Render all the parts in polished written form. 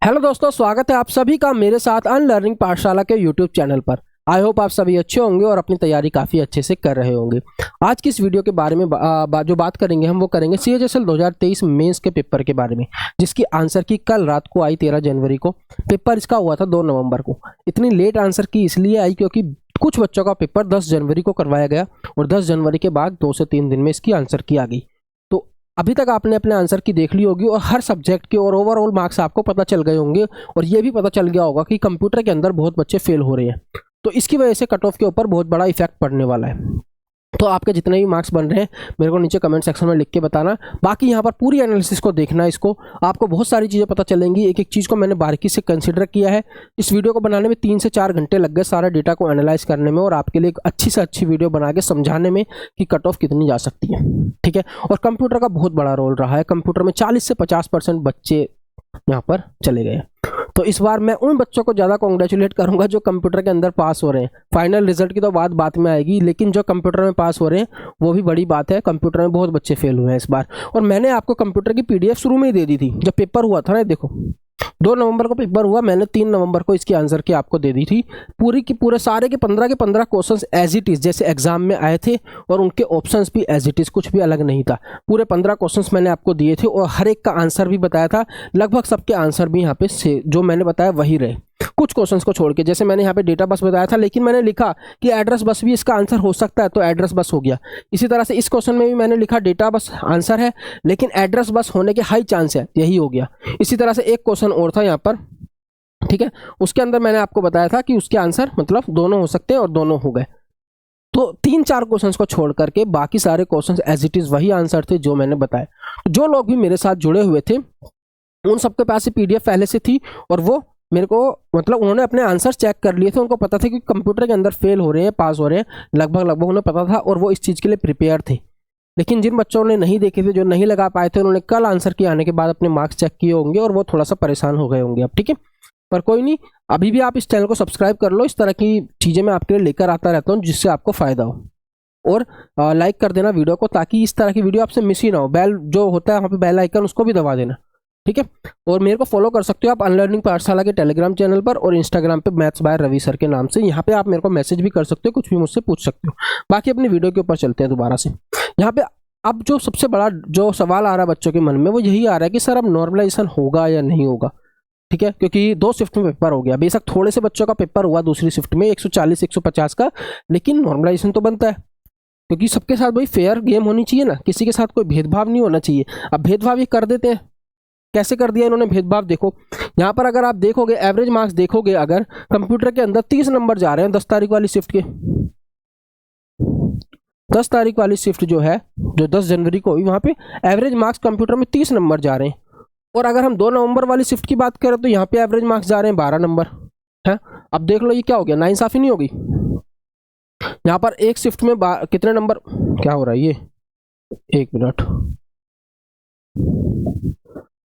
Hello दोस्तों, स्वागत है आप सभी का मेरे साथ अनलर्निंग पाठशाला के यूट्यूब चैनल पर। आई होप आप सभी अच्छे होंगे और अपनी तैयारी काफ़ी अच्छे से कर रहे होंगे। आज की इस वीडियो के बारे में जो बात करेंगे हम वो करेंगे CHSL 2023 मेंस के पेपर के बारे में, जिसकी आंसर की कल रात को आई 13 जनवरी को। पेपर इसका हुआ था 2 नवंबर को। इतनी लेट आंसर की इसलिए आई क्योंकि कुछ बच्चों का पेपर 10 जनवरी को करवाया गया और 10 जनवरी के बाद 2 से 3 दिन में इसकी आंसर की आ गई। अभी तक आपने अपने आंसर की देख ली होगी और हर सब्जेक्ट के और ओवरऑल मार्क्स आपको पता चल गए होंगे और ये भी पता चल गया होगा कि कंप्यूटर के अंदर बहुत बच्चे फेल हो रहे हैं। तो इसकी वजह से कट ऑफ के ऊपर बहुत बड़ा इफेक्ट पड़ने वाला है। तो आपके जितने भी मार्क्स बन रहे हैं मेरे को नीचे कमेंट सेक्शन में लिख के बताना। बाकी यहाँ पर पूरी एनालिसिस को देखना, इसको आपको बहुत सारी चीज़ें पता चलेंगी। एक एक चीज़ को मैंने बारीकी से कंसिडर किया है। इस वीडियो को बनाने में 3 से 4 घंटे लग गए सारा डेटा को एनालाइज करने में और आपके लिए एक अच्छी से अच्छी वीडियो बना के समझाने में कि कट ऑफ कितनी जा सकती है। ठीक है, और कंप्यूटर का बहुत बड़ा रोल रहा है। कंप्यूटर में 40 से 50% बच्चे यहाँ पर चले गए। तो इस बार मैं उन बच्चों को ज़्यादा कॉन्ग्रेचुलेट करूंगा जो कंप्यूटर के अंदर पास हो रहे हैं। फाइनल रिजल्ट की तो बात में आएगी, लेकिन जो कंप्यूटर में पास हो रहे हैं वो भी बड़ी बात है। कंप्यूटर में बहुत बच्चे फेल हुए हैं इस बार। और मैंने आपको कंप्यूटर की PDF शुरू में ही दे दी थी जब पेपर हुआ था ना। देखो 2 नवंबर को पेपर हुआ, मैंने 3 नवंबर को इसकी आंसर की आपको दे दी थी। पूरी की पूरे सारे के 15 क्वेश्चंस एज इट इज जैसे एग्जाम में आए थे और उनके ऑप्शंस भी एज इट इज, कुछ भी अलग नहीं था। पूरे 15 क्वेश्चंस मैंने आपको दिए थे और हर एक का आंसर भी बताया था। लगभग सबके आंसर भी यहाँ पे से जो मैंने बताया वही रहे, कुछ क्वेश्चंस को छोड़ के। जैसे मैंने यहाँ पे डेटा बस बताया था, लेकिन मैंने लिखा कि एड्रेस बस भी इसका आंसर हो सकता है, तो एड्रेस बस हो गया। इसी तरह से इस क्वेश्चन में भी मैंने लिखा डेटा बस आंसर है, लेकिन एड्रेस बस होने के हाई चांस है, यही हो गया। इसी तरह से एक क्वेश्चन और था यहाँ पर, ठीक है, उसके अंदर मैंने आपको बताया था कि उसके आंसर मतलब दोनों हो सकते हैं और दोनों हो गए। तो 3-4 क्वेश्चंस को छोड़ करके बाकी सारे क्वेश्चंस एज इट इज वही आंसर थे जो मैंने बताए। जो लोग भी मेरे साथ जुड़े हुए थे उन सबके पास ये PDF पहले से थी और वो मेरे को मतलब उन्होंने अपने आंसर चेक कर लिए थे। उनको पता था कि कंप्यूटर के अंदर फेल हो रहे हैं, पास हो रहे हैं, लगभग उन्हें पता था और वो इस चीज़ के लिए प्रिपेयर थे। लेकिन जिन बच्चों ने नहीं देखे थे, जो नहीं लगा पाए थे, उन्होंने कल आंसर की आने के बाद अपने मार्क्स चेक किए होंगे और वो थोड़ा सा परेशान हो गए होंगे अब। ठीक है, पर कोई नहीं, अभी भी आप इस चैनल को सब्सक्राइब कर लो। इस तरह की चीज़ें मैं आपके लिए लेकर आता रहता हूँ जिससे आपको फ़ायदा हो। और लाइक कर देना वीडियो को, ताकि इस तरह की वीडियो आपसे मिस ही ना हो। बेल जो होता है वहाँ पे बेल आइकन, उसको भी दबा देना। ठीक है, और मेरे को फॉलो कर सकते हो आप अनलर्निंग पाठशाला के टेलीग्राम चैनल पर और इंस्टाग्राम पे मैथ्स बाय रवि सर के नाम से। यहाँ पे आप मेरे को मैसेज भी कर सकते हो, कुछ भी मुझसे पूछ सकते हो। बाकी अपनी वीडियो के ऊपर चलते हैं दोबारा से। यहाँ पे अब जो सबसे बड़ा जो सवाल आ रहा है बच्चों के मन में वो यही आ रहा है कि सर अब नॉर्मलाइजेशन होगा या नहीं होगा। ठीक है, क्योंकि 2 शिफ्ट में पेपर हो गया। बेशक थोड़े से बच्चों का पेपर हुआ दूसरी शिफ्ट में 140-150 का, लेकिन नॉर्मलाइजेशन तो बनता है, क्योंकि सबके साथ भाई फेयर गेम होनी चाहिए ना, किसी के साथ कोई भेदभाव नहीं होना चाहिए। अब भेदभाव ये कर देते हैं, कैसे कर दिया इन्होंने भेदभाव। देखो यहाँ पर अगर आप देखोगे एवरेज मार्क्स देखोगे, अगर कंप्यूटर के अंदर 30 नंबर जा रहे हैं 10 तारीख वाली शिफ्ट के। 10 तारीख वाली शिफ्ट जो है, जो 10 जनवरी को हुई, वहाँ पे एवरेज मार्क्स कंप्यूटर में 30 नंबर जा रहे हैं। और अगर हम 2 नवंबर वाली शिफ्ट की बात करें तो यहाँ पे एवरेज मार्क्स जा रहे हैं 12 नंबर है। अब देख लो ये क्या हो गया, नाइंसाफी नहीं होगी। यहाँ पर एक शिफ्ट में कितने नंबर, क्या हो रहा है ये, 1 मिनट।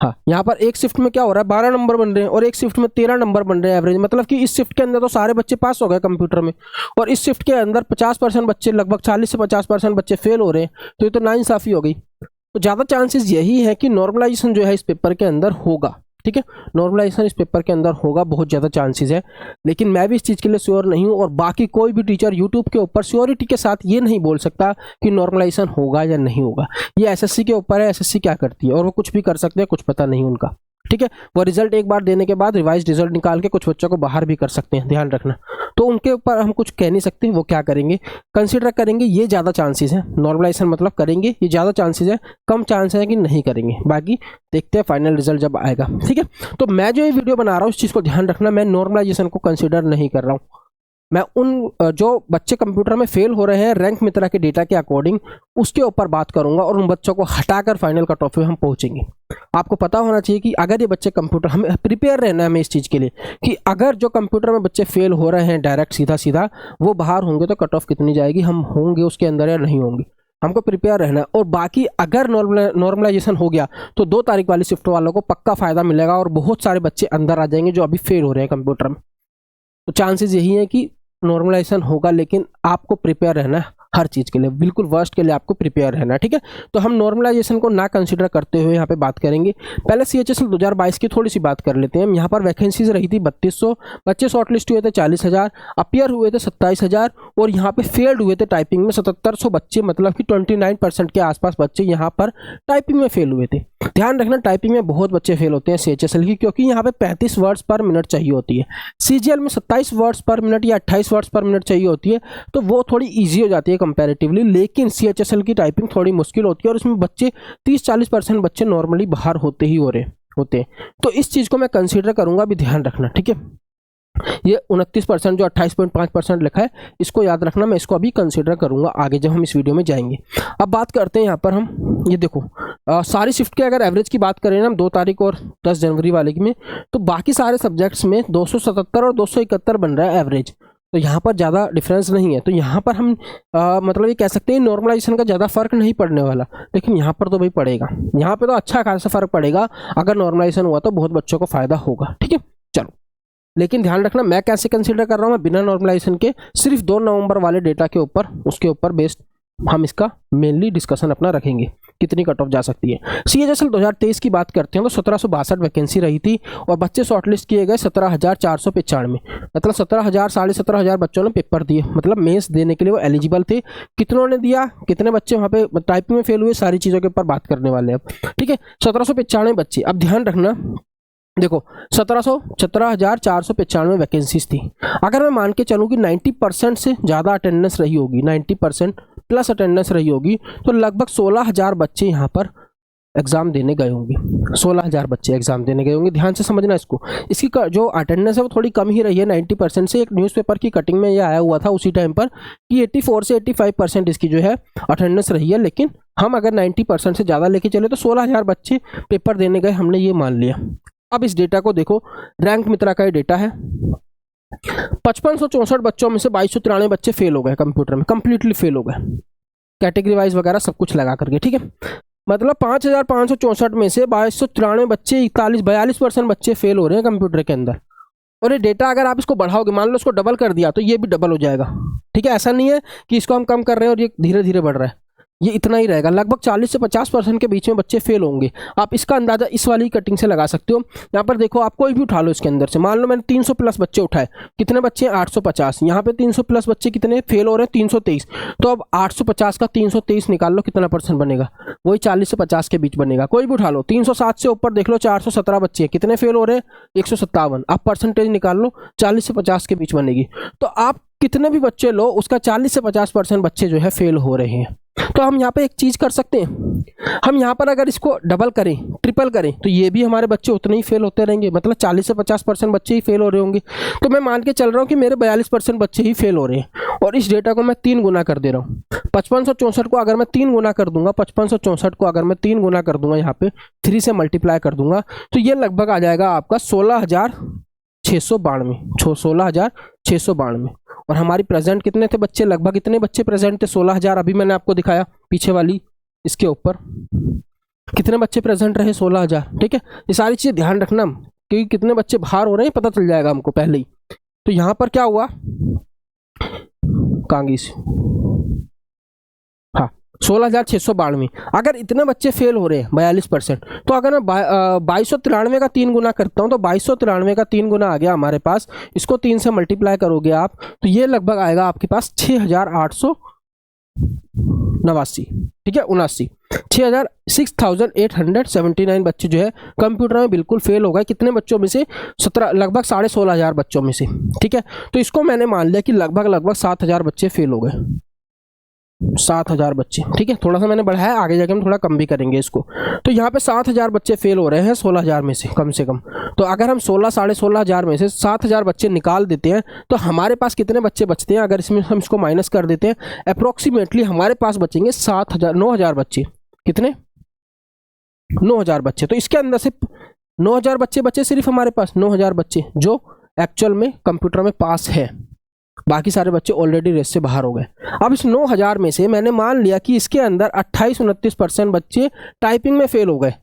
हाँ, यहाँ पर एक शिफ्ट में क्या हो रहा है, 12 नंबर बन रहे हैं और एक शिफ्ट में 13 नंबर बन रहे हैं एवरेज। मतलब कि इस शिफ्ट के अंदर तो सारे बच्चे पास हो गए कंप्यूटर में, और इस शिफ्ट के अंदर 50% बच्चे, लगभग 40 से 50% बच्चे फेल हो रहे हैं। तो ये तो नाइंसाफी हो गई। तो ज़्यादा चांसेस यही है कि नॉर्मलाइजेशन जो है इस पेपर के अंदर होगा। ठीक है, नॉर्मलाइजेशन इस पेपर के अंदर होगा, बहुत ज़्यादा चांसेस है। लेकिन मैं भी इस चीज़ के लिए श्योर नहीं हूँ और बाकी कोई भी टीचर यूट्यूब के ऊपर श्योरिटी के साथ ये नहीं बोल सकता कि नॉर्मलाइजेशन होगा या नहीं होगा। ये SSC के ऊपर है, SSC क्या करती है, और वो कुछ भी कर सकते हैं, कुछ पता नहीं उनका। ठीक है, वो रिजल्ट एक बार देने के बाद रिवाइज रिजल्ट निकाल के कुछ बच्चों को बाहर भी कर सकते हैं, ध्यान रखना। तो उनके ऊपर हम कुछ कह नहीं सकते, वो क्या करेंगे, कंसिडर करेंगे, ये ज़्यादा चांसेस है। नॉर्मलाइजेशन मतलब करेंगे, ये ज़्यादा चांसेस है, कम चांस है कि नहीं करेंगे। बाकी देखते हैं फाइनल रिजल्ट जब आएगा। ठीक है, तो मैं जो ये वीडियो बना रहा हूँ इस चीज़ को ध्यान रखना, मैं नॉर्मलाइजेशन को कंसिडर नहीं कर रहा हूँ। मैं उन जो बच्चे कंप्यूटर में फेल हो रहे हैं रैंक मित्रा के डेटा के अकॉर्डिंग, उसके ऊपर बात करूंगा और उन बच्चों को हटाकर फाइनल कट ऑफ पे हम पहुंचेंगे। आपको पता होना चाहिए कि अगर ये बच्चे कंप्यूटर, हमें प्रिपेयर रहना है हमें इस चीज़ के लिए कि अगर जो कंप्यूटर में बच्चे फेल हो रहे हैं डायरेक्ट सीधा वो बाहर होंगे तो कट ऑफ कितनी जाएगी, हम होंगे उसके अंदर या नहीं होंगे, हमको प्रिपेयर रहना है। और बाकी अगर नॉर्मलाइजेशन हो गया तो 2 तारीख वाली शिफ्ट वालों को पक्का फ़ायदा मिलेगा और बहुत सारे बच्चे अंदर आ जाएंगे जो अभी फेल हो रहे हैं कंप्यूटर में। तो चांसेस यही है कि नॉर्मलाइजेशन होगा, लेकिन आपको प्रिपेयर रहना है। हर चीज़ के लिए, बिल्कुल वर्स्ट के लिए आपको प्रिपेयर रहना है, ठीक है। तो हम नॉर्मलाइजेशन को ना कंसीडर करते हुए यहाँ पे बात करेंगे। पहले CHSL 2022 की थोड़ी सी बात कर लेते हैं हम। यहाँ पर वैकेंसीज रही थी 3200, बच्चे शॉर्टलिस्ट हुए थे 40,000, अपियर हुए थे 27,000 और यहाँ पे फेल्ड हुए थे टाइपिंग में 7700 बच्चे, मतलब कि 29% के आसपास बच्चे यहाँ पर टाइपिंग में फेल हुए थे। ध्यान रखना, टाइपिंग में बहुत बच्चे फेल होते हैं CHSL की, क्योंकि यहाँ पे 35 वर्ड्स पर मिनट चाहिए होती है। CGL में 27 वर्ड्स पर मिनट या 28 वर्ड्स पर मिनट चाहिए होती है, तो वो थोड़ी ईजी हो जाती है कंपैरेटिवली। लेकिन CHSL की टाइपिंग थोड़ी मुश्किल होती है और इसमें बच्चे 30-40% बच्चे नॉर्मली बाहर होते ही होते हैं। तो इस चीज़ को मैं कंसीडर करूंगा, अभी ध्यान रखना, ठीक है। ये 29% जो 28.5% लिखा है, इसको याद रखना, मैं इसको अभी कंसीडर करूंगा आगे जब हम इस वीडियो में जाएंगे। अब बात करते हैं यहाँ पर हम, ये देखो सारी शिफ्ट के अगर एवरेज की बात करें ना, 2 तारीख और 10 जनवरी वाले की में, तो बाकी सारे सब्जेक्ट्स में 277 और 271 बन रहा है एवरेज। तो यहाँ पर ज़्यादा डिफरेंस नहीं है। तो यहाँ पर हम मतलब ये कह सकते हैं नॉर्मलाइजेशन का ज़्यादा फर्क नहीं पड़ने वाला, लेकिन यहाँ पर तो भाई पड़ेगा। यहाँ पे तो अच्छा खासा फर्क पड़ेगा। अगर नॉर्मलाइजेशन हुआ तो बहुत बच्चों को फायदा होगा, ठीक है। चलो, लेकिन ध्यान रखना मैं कैसे कंसीडर कर रहा हूँ, मैं बिना नॉर्मलाइजेशन के सिर्फ 2 नवंबर वाले डेटा के ऊपर, उसके ऊपर बेस्ड हम इसका मेनली डिस्कशन अपना रखेंगे, कितनी कट ऑफ जा सकती है। CHSL 2023 की बात करते हैं तो 1762 वैकेंसी रही थी और बच्चे शॉर्टलिस्ट किए गए 17,495, मतलब 17,000 17,500 बच्चों ने पेपर दिए, मतलब मेंस देने के लिए वो एलिजिबल थे। कितनों ने दिया, कितने बच्चे वहाँ पे टाइपिंग में फेल हुए, सारी चीज़ों के ऊपर बात करने वाले हैं अब, ठीक है। 1795 बच्चे। अब ध्यान रखना, देखो 17,495 वैकेंसीज थी। अगर मैं मान के चलूँ कि 90% से ज़्यादा अटेंडेंस रही होगी, 90% प्लस अटेंडेंस रही होगी, तो लगभग 16,000 बच्चे यहाँ पर एग्जाम देने गए होंगे। 16,000 बच्चे एग्जाम देने गए होंगे। ध्यान से समझना इसको। इसकी जो अटेंडेंस है वो थोड़ी कम ही रही है 90% से। एक न्यूज़पेपर की कटिंग में ये आया हुआ था उसी टाइम पर कि 84 से 85% इसकी जो है अटेंडेंस रही है। लेकिन हम अगर 90% से ज़्यादा लेके चले तो 16,000 बच्चे पेपर देने गए, हमने ये मान लिया। अब इस डेटा को देखो, रैंक मित्रा का ये डेटा है। 5564 बच्चों में से 2293 बच्चे फेल हो गए कंप्यूटर में, कंप्लीटली फेल हो गए, कैटेगरी वाइज वगैरह सब कुछ लगा करके, ठीक है। मतलब 5564 में से 2293 बच्चे, 42% बच्चे फेल हो रहे हैं कंप्यूटर के अंदर। और ये डेटा अगर आप इसको बढ़ाओगे, मान लो इसको डबल कर दिया, तो ये भी डबल हो जाएगा, ठीक है। ऐसा नहीं है कि इसको हम कम कर रहे हैं और ये धीरे धीरे बढ़ रहा है, ये इतना ही रहेगा। लगभग 40 से 50% के बीच में बच्चे फेल होंगे। आप इसका अंदाजा इस वाली कटिंग से लगा सकते हो। यहाँ पर देखो, आप कोई भी उठा लो इसके अंदर से, मान लो मैंने 300 प्लस बच्चे उठाए, कितने बच्चे हैं 850। यहाँ पे 300 प्लस बच्चे कितने फेल हो रहे हैं 323। तो अब 850 का 323 निकाल लो, कितना परसेंट बनेगा, वही 40 से 50 के बीच बनेगा। कोई भी उठा लो, 307 से ऊपर देख लो 417 बच्चे हैं, कितने फेल हो रहे हैं 157। आप परसेंटेज निकाल लो, 40 से 50 के बीच बनेगी। तो आप कितने भी बच्चे लो, उसका 40 से 50% बच्चे जो है फेल हो रहे हैं। तो हम यहाँ पे एक चीज कर सकते हैं, हम यहाँ पर अगर इसको डबल करें, ट्रिपल करें, तो ये भी हमारे बच्चे उतने ही फेल होते रहेंगे, मतलब 40 से 50% बच्चे ही फेल हो रहे होंगे। तो मैं मान के चल रहा हूँ कि मेरे 42% बच्चे ही फेल हो रहे हैं। और इस डेटा को मैं 3 गुना कर दे रहा हूँ। 5564 को अगर मैं 3 गुना कर दूंगा, 5564 को अगर मैं 3 गुना कर दूंगा, यहाँ पे 3 से मल्टीप्लाई कर दूंगा, तो ये लगभग आ जाएगा आपका 16,692, 16,692। और हमारी प्रेजेंट कितने थे बच्चे, लगभग इतने बच्चे प्रेजेंट थे 16,000। अभी मैंने आपको दिखाया पीछे वाली इसके ऊपर कितने बच्चे प्रेजेंट रहे 16,000, ठीक है। ये सारी चीजें ध्यान रखना, क्योंकि कितने बच्चे बाहर हो रहे हैं पता चल जाएगा हमको पहले ही। तो यहाँ पर क्या हुआ, कांगीस, हाँ 16,692। अगर इतने बच्चे फेल हो रहे हैं 42%, तो अगर मैं 2293 का 3 गुना करता हूं, तो 2293 का 3 गुना आ गया हमारे पास। इसको 3 से मल्टीप्लाई करोगे आप, तो ये लगभग आएगा आपके पास 6,889, ठीक है, 79, 6,879 बच्चे जो है कंप्यूटर में बिल्कुल फेल हो गए। कितने बच्चों में से, 17, लगभग 16,500 बच्चों में से, ठीक है। तो इसको मैंने मान लिया कि लगभग 7,000 बच्चे फेल हो गए, 7,000 बच्चे, ठीक है। थोड़ा सा मैंने बढ़ाया, आगे जाके हम थोड़ा कम भी करेंगे इसको। तो यहाँ पे 7,000 बच्चे फेल हो रहे हैं 16,000 में से कम से कम। तो अगर हम 16,500 में से 7,000 बच्चे निकाल देते हैं, तो हमारे पास कितने बच्चे बचते हैं, अगर इसमें हम इसको माइनस कर देते हैं, अप्रोक्सीमेटली हमारे पास बचेंगे 9,000 बच्चे। कितने, 9,000 बच्चे। तो इसके अंदर से 9,000 बच्चे बचे, सिर्फ हमारे पास 9,000 बच्चे जो एक्चुअल में कंप्यूटर में पास है, बाकी सारे बच्चे ऑलरेडी रेस से बाहर हो गए। अब इस 9,000 में से मैंने मान लिया कि इसके अंदर 28-29% बच्चे टाइपिंग में फेल हो गए।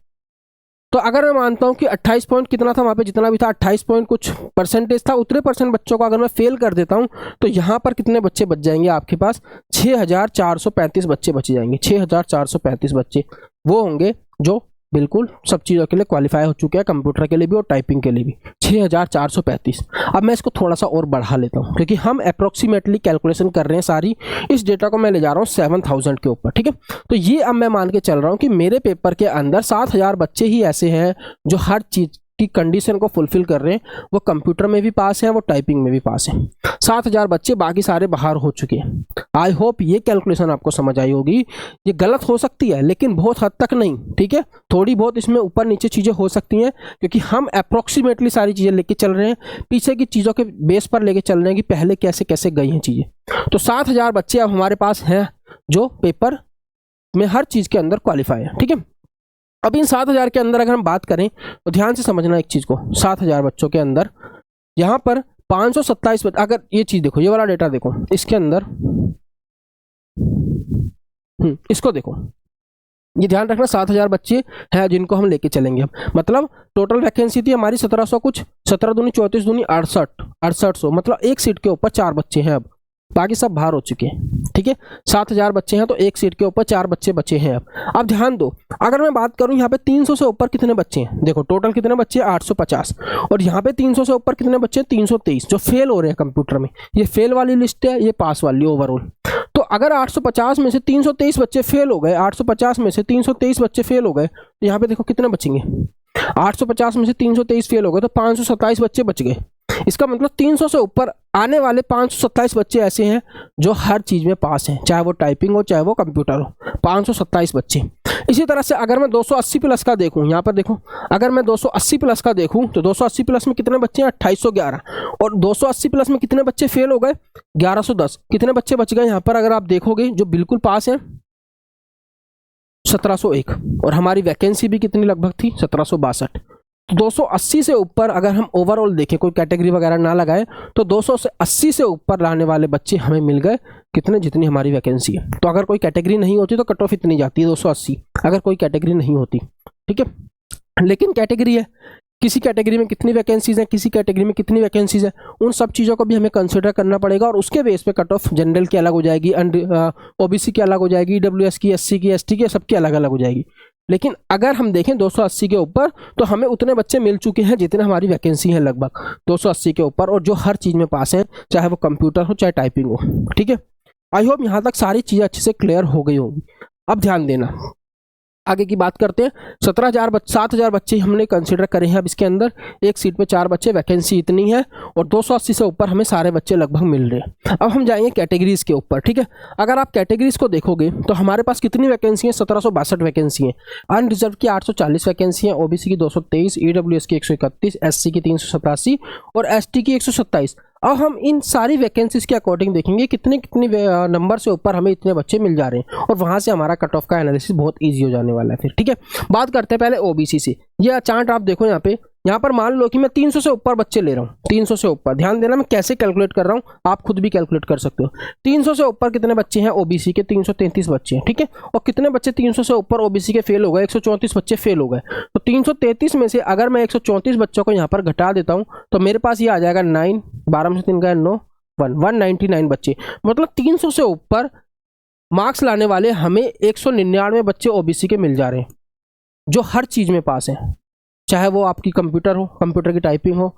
तो अगर मैं मानता हूं कि 28 पॉइंट कितना था वहां पे, जितना भी था 28 पॉइंट कुछ परसेंटेज था, उतने परसेंट बच्चों को अगर मैं फेल कर देता हूं तो यहाँ पर कितने बच्चे बच जाएंगे आपके पास, 6435 बच्चे बच जाएंगे। 6435 बच्चे वो होंगे जो बिल्कुल सब चीज़ों के लिए क्वालिफाई हो चुके हैं, कंप्यूटर के लिए भी और टाइपिंग के लिए भी। 6435। अब मैं इसको थोड़ा सा और बढ़ा लेता हूँ क्योंकि हम अप्रोक्सीमेटली कैलकुलेशन कर रहे हैं सारी, इस डेटा को मैं ले जा रहा हूँ 7000 के ऊपर, ठीक है। तो ये अब मैं मान के चल रहा हूँ कि मेरे पेपर के अंदर 7000 बच्चे ही ऐसे हैं जो हर चीज़ की कंडीशन को फुलफिल कर रहे हैं, वो कंप्यूटर में भी पास हैं, वो टाइपिंग में भी पास हैं। 7000 बच्चे, बाकी सारे बाहर हो चुके हैं। आई होप ये कैलकुलेशन आपको समझ आई होगी। ये गलत हो सकती है लेकिन बहुत हद तक नहीं, ठीक है। थोड़ी बहुत इसमें ऊपर नीचे चीज़ें हो सकती हैं क्योंकि हम अप्रोक्सीमेटली सारी चीज़ें लेके चल रहे हैं, पीछे की चीज़ों के बेस पर लेके चल रहे हैं कि पहले कैसे कैसे गई हैं चीज़ें। तो 7000 बच्चे अब हमारे पास हैं जो पेपर में हर चीज़ के अंदर क्वालिफाई है, ठीक है। अब इन 7000 के अंदर अगर हम बात करें तो ध्यान से समझना एक चीज़ को, 7000 बच्चों के अंदर यहाँ पर 527, अगर ये चीज़ देखो, ये वाला डेटा देखो, इसके अंदर इसको देखो, ये ध्यान रखना 7000 बच्चे हैं जिनको हम लेके चलेंगे। अब मतलब टोटल वैकेंसी थी हमारी 1700 कुछ, 17 दूनी 34 दूनी 6800, मतलब एक सीट के ऊपर 4 बच्चे हैं, अब बाकी सब बाहर हो चुके हैं, ठीक है। 7000 बच्चे हैं तो एक सीट के ऊपर 4 बच्चे बचे हैं। अब ध्यान दो, अगर मैं बात करूं यहाँ पे 300 से ऊपर कितने बच्चे हैं, देखो टोटल कितने बच्चे हैं 850, और यहाँ पे 300 से ऊपर कितने बच्चे हैं 323 जो फेल हो रहे हैं कंप्यूटर में। ये फेल वाली लिस्ट है, ये पास वाली ओवरऑल। तो अगर 850 में से 323 बच्चे फेल हो गए, 850 में से 323 बच्चे फेल हो गए, तो यहाँ पे देखो कितने बचेंगे, 850 में से 323 फेल हो गए तो 527 बच्चे बच गए। इसका मतलब 300 से ऊपर आने वाले 527 बच्चे ऐसे हैं जो हर चीज़ में पास हैं, चाहे वो टाइपिंग हो चाहे वो कंप्यूटर हो, 527 बच्चे। इसी तरह से अगर मैं 280 प्लस का देखूं, यहाँ पर देखो, अगर मैं 280 प्लस का देखूं तो 280 प्लस में कितने बच्चे हैं 2811, और 280 प्लस में कितने बच्चे फेल हो गए 1110। कितने बच्चे बच गए यहाँ पर अगर आप देखोगे जो बिल्कुल पास हैं 1701, और हमारी वैकेंसी भी कितनी लगभग थी 1762। 280 से ऊपर अगर हम ओवरऑल देखें, कोई कैटेगरी वगैरह ना लगाएं, तो 280 से ऊपर लाने वाले बच्चे हमें मिल गए कितने, जितनी हमारी वैकेंसी है। तो अगर कोई कैटेगरी नहीं होती तो कट ऑफ इतनी जाती है 280, अगर कोई कैटेगरी नहीं होती, ठीक है। लेकिन कैटेगरी है, किसी कैटेगरी में कितनी वैकेंसीज हैं, किसी कैटेगरी में कितनी वैकेंसीज हैं, उन सब चीज़ों को भी हमें कंसिडर करना पड़ेगा, और उसके बेस पे कट ऑफ जनरल की अलग हो जाएगी, ओबीसी की अलग हो जाएगी, ईडब्ल्यूएस की, एससी की, एसटी की, सबकी अलग अलग हो जाएगी। लेकिन अगर हम देखें 280 के ऊपर तो हमें उतने बच्चे मिल चुके हैं जितने हमारी वैकेंसी है, लगभग 280 के ऊपर, और जो हर चीज़ में पास हैं, चाहे वो कंप्यूटर हो चाहे टाइपिंग हो, ठीक है। आई होप यहाँ तक सारी चीज़ें अच्छे से क्लियर हो गई होंगी। अब ध्यान देना, आगे की बात करते हैं। 7000 बच्चे हमने कंसिडर करे हैं अब इसके अंदर, एक सीट पे 4 बच्चे, वैकेंसी इतनी है, और 280 से ऊपर हमें सारे बच्चे लगभग मिल रहे हैं। अब हम जाएंगे कैटेगरीज के ऊपर, ठीक है। अगर आप कैटेगरीज को देखोगे तो हमारे पास कितनी वैकेंसी है 1762 वैकेंसी है, अनरिजर्व की 840 वैकेंसी है, ओबीसी की 223, ईडब्ल्यूएस की 131, एससी की 387 और एसटी की 127। अब हम इन सारी वैकेंसीज के अकॉर्डिंग देखेंगे कितने कितने नंबर से ऊपर हमें इतने बच्चे मिल जा रहे हैं, और वहां से हमारा कट ऑफ का एनालिसिस बहुत इजी हो जाने वाला है फिर, ठीक है। बात करते हैं पहले ओबीसी से। यह चार्ट आप देखो यहाँ पर मान लो कि मैं 300 से ऊपर बच्चे ले रहा हूँ, 300 से ऊपर। ध्यान देना मैं कैसे कैलकुलेट कर रहा हूँ, आप खुद भी कैलकुलेट कर सकते हो। 300 से ऊपर कितने बच्चे हैं ओबीसी के, 333 बच्चे हैं, ठीक है। और कितने बच्चे 300 से ऊपर ओबीसी के फेल हो गए, 134 बच्चे फेल हो गए। तो 333 में से अगर मैं 134 बच्चों को यहाँ पर घटा देता हूँ तो मेरे पास ये आ जाएगा 9, 12 में से 3 गए 9, 199 बच्चे। मतलब 300 से ऊपर मार्क्स लाने वाले हमें 199 बच्चे ओबीसी के मिल जा रहे हैं जो हर चीज़ में पास हैं, चाहे वो आपकी कंप्यूटर हो, कंप्यूटर की टाइपिंग हो,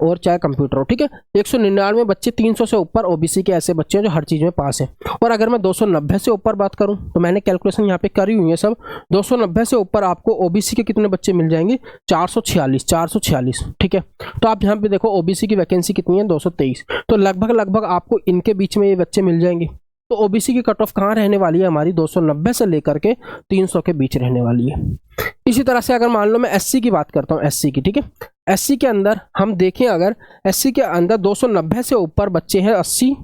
और चाहे कंप्यूटर हो, ठीक है। 199 बच्चे 300 से ऊपर ओबीसी के ऐसे बच्चे हैं जो हर चीज़ में पास हैं। और अगर मैं 290 से ऊपर बात करूं तो मैंने कैलकुलेशन यहाँ पे करी हुई है सब, 290 से ऊपर आपको ओबीसी के कितने बच्चे मिल जाएंगे 446, ठीक है। तो आप यहाँ पे देखो ओबीसी की वैकेंसी कितनी है 223, तो लगभग आपको इनके बीच में ये बच्चे मिल जाएंगे। तो ओबीसी की कट ऑफ कहाँ रहने वाली है हमारी, 290 से लेकर के 300 के बीच रहने वाली है। इसी तरह से अगर मान लो मैं एससी की बात करता हूँ, एससी की, ठीक है। एससी के अंदर हम देखें, अगर एससी के अंदर 290 से ऊपर बच्चे हैं 80,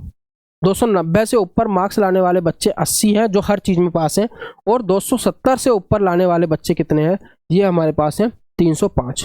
290 से ऊपर मार्क्स लाने वाले बच्चे 80 हैं जो हर चीज़ में पास हैं, और 270 से ऊपर लाने वाले बच्चे कितने हैं, ये हमारे पास हैं 305,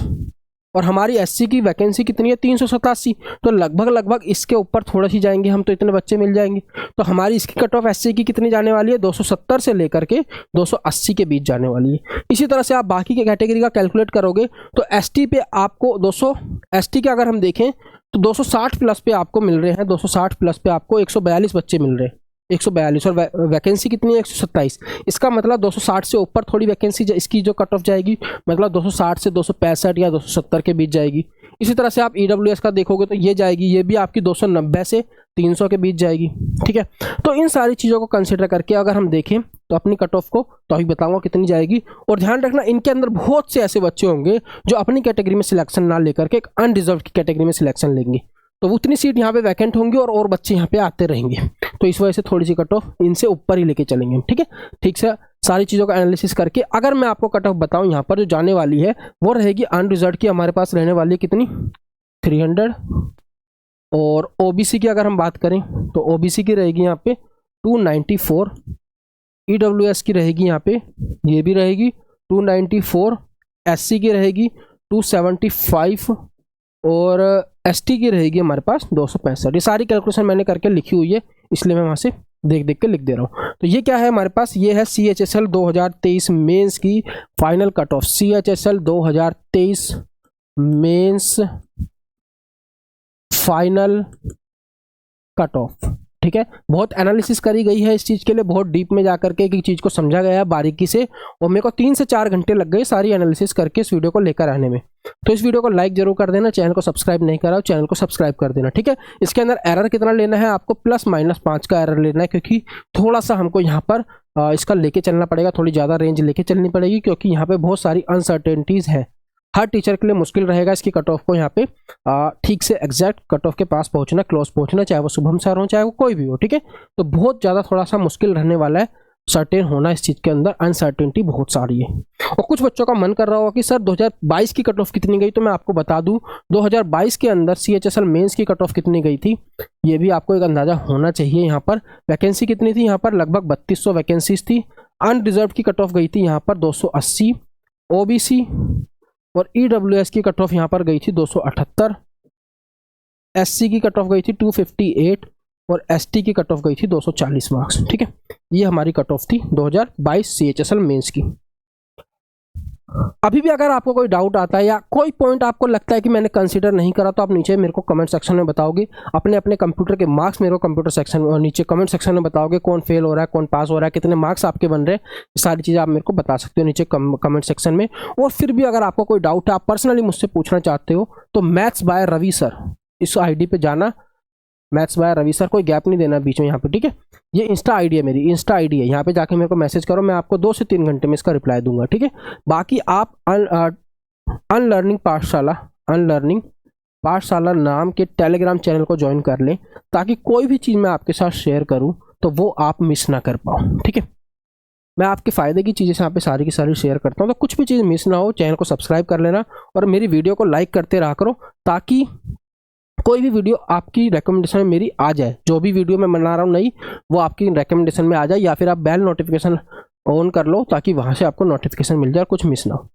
और हमारी एससी की वैकेंसी कितनी है 387, तो लगभग इसके ऊपर थोड़ा सी जाएंगे हम तो इतने बच्चे मिल जाएंगे। तो हमारी इसकी कट ऑफ एससी की कितनी जाने वाली है 270 से लेकर के 280 के बीच जाने वाली है। इसी तरह से आप बाकी के कैटेगरी का कैलकुलेट करोगे तो एसटी पे आपको 200, एसटी के अगर हम देखें तो 260 प्लस पे आपको मिल रहे हैं, 260 प्लस पे आपको 142 बच्चे मिल रहे हैं, 142, और वैकेंसी कितनी है 127। इसका मतलब 260 से ऊपर थोड़ी वैकेंसी इसकी जो कट ऑफ जाएगी, मतलब 260 से 265 या 270 के बीच जाएगी। इसी तरह से आप ईडब्ल्यूएस का देखोगे तो ये जाएगी, ये भी आपकी 290 से 300 के बीच जाएगी। ठीक है, तो इन सारी चीज़ों को कंसिडर करके अगर हम देखें तो अपनी कट ऑफ को तो अभी बताऊंगा कितनी जाएगी। और ध्यान रखना इनके अंदर बहुत से ऐसे बच्चे होंगे जो अपनी कैटेगरी में सिलेक्शन ना लेकर के एक अनरिजर्व की कैटेगरी में सिलेक्शन लेंगे, तो उतनी सीट यहाँ पे वैकेंट होंगी और बच्चे यहाँ पे आते रहेंगे, तो इस वजह से थोड़ी सी कट ऑफ इनसे ऊपर ही लेके चलेंगे हम। ठीक है, ठीक से सारी चीज़ों का एनालिसिस करके अगर मैं आपको कट ऑफ बताऊँ यहाँ पर जो जाने वाली है वो रहेगी अनरिजर्व की हमारे पास रहने वाली है कितनी 300, और ओबीसी की अगर हम बात करें तो ओबीसी की रहेगी यहाँ पे 294, ईडब्ल्यूएस की रहेगी यहाँ पे ये भी रहेगी 294, एससी की रहेगी 275 और एसटी की रहेगी हमारे पास 265। ये सारी कैलकुलेशन मैंने करके लिखी हुई है, इसलिए मैं वहाँ से देख के लिख दे रहा हूँ। तो ये क्या है हमारे पास, ये है CHSL 2023 मेंस की final cut off, CHSL 2023 mains final cut off. ठीक है, बहुत एनालिसिस करी गई है इस चीज़ के लिए, बहुत डीप में जाकर के एक चीज़ को समझा गया है बारीकी से, और मेरे को 3 से 4 घंटे लग गए सारी एनालिसिस करके इस वीडियो को लेकर आने में। तो इस वीडियो को लाइक जरूर कर देना, चैनल को सब्सक्राइब नहीं करा चैनल को सब्सक्राइब कर देना। ठीक है, इसके अंदर एरर कितना लेना है आपको, ±5 का एरर लेना है, क्योंकि थोड़ा सा हमको यहाँ पर इसका लेके चलना पड़ेगा, थोड़ी ज़्यादा रेंज लेके चलनी पड़ेगी, क्योंकि यहाँ पे बहुत सारी अनसर्टेनिटीज़ है। हर टीचर के लिए मुश्किल रहेगा इसकी कट ऑफ को यहाँ पे ठीक से एग्जैक्ट कट ऑफ के पास पहुँचना, क्लोज पहुँचना, चाहे वो शुभम सर हो चाहे वो कोई भी हो। ठीक है, तो बहुत ज़्यादा थोड़ा सा मुश्किल रहने वाला है सर्टेन होना, इस चीज़ के अंदर अनसर्टेनिटी बहुत सारी है। और कुछ बच्चों का मन कर रहा होगा कि सर 2022 की कट ऑफ कितनी गई, तो मैं आपको बता दूं 2022 के अंदर CHSL मेंस की कट ऑफ कितनी गई थी, ये भी आपको एक अंदाजा होना चाहिए। यहाँ पर वैकेंसी कितनी थी, यहाँ पर लगभग 3200 वैकेंसीज थी। अनरिजर्व की कट ऑफ गई थी यहाँ पर 280, ओबीसी और ईडब्ल्यूएस की कट ऑफ यहाँ पर गई थी 278, एससी की कट ऑफ गई थी 258 और एसटी की कट ऑफ गई थी 240 मार्क्स। ठीक है, ये हमारी कट ऑफ थी 2022 CHSL मेंस की। अभी भी अगर आपको कोई डाउट आता है या कोई पॉइंट आपको लगता है कि मैंने कंसीडर नहीं करा, तो आप नीचे मेरे को कमेंट सेक्शन में बताओगे, अपने अपने कंप्यूटर के मार्क्स मेरे को कंप्यूटर सेक्शन और नीचे कमेंट सेक्शन में बताओगे, कौन फेल हो रहा है कौन पास हो रहा है, कितने मार्क्स आपके बन रहे हैं, सारी चीज़ें आप मेरे को बता सकते हो नीचे कमेंट सेक्शन में। और फिर भी अगर आपको कोई डाउट है, आप पर्सनली मुझसे पूछना चाहते हो, तो मैथ्स बाय रवि सर इस ID पे जाना, मैथ्स बाय रवि सर, कोई गैप नहीं देना बीच में यहाँ पे। ठीक है, ये इंस्टा ID है, मेरी इंस्टा ID है, यहाँ पे जाके मेरे को मैसेज करो, मैं आपको 2 से 3 घंटे में इसका रिप्लाई दूंगा। ठीक है, बाकी आप अनलर्निंग पाठशाला नाम के टेलीग्राम चैनल को ज्वाइन कर लें, ताकि कोई भी चीज़ मैं आपके साथ शेयर करूँ तो वो आप मिस ना कर पाओ। ठीक है, मैं आपके फ़ायदे की चीज़ें यहाँ पे सारी की सारी शेयर करता हूँ, तो कुछ भी चीज़ मिस ना हो, चैनल को सब्सक्राइब कर लेना और मेरी वीडियो को लाइक करते रहा करो, ताकि कोई भी वीडियो आपकी रिकमेंडेशन में मेरी आ जाए। जो भी वीडियो मैं बना रहा हूँ नई, वो आपकी रिकमेंडेशन में आ जाए, या फिर आप बेल नोटिफिकेशन ऑन कर लो, ताकि वहाँ से आपको नोटिफिकेशन मिल जाए, कुछ मिस ना हो।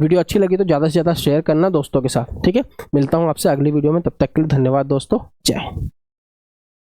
वीडियो अच्छी लगी तो ज़्यादा से ज़्यादा शेयर करना दोस्तों के साथ। ठीक है, मिलता हूँ आपसे अगली वीडियो में, तब तक के लिए धन्यवाद दोस्तों, जय हिंद।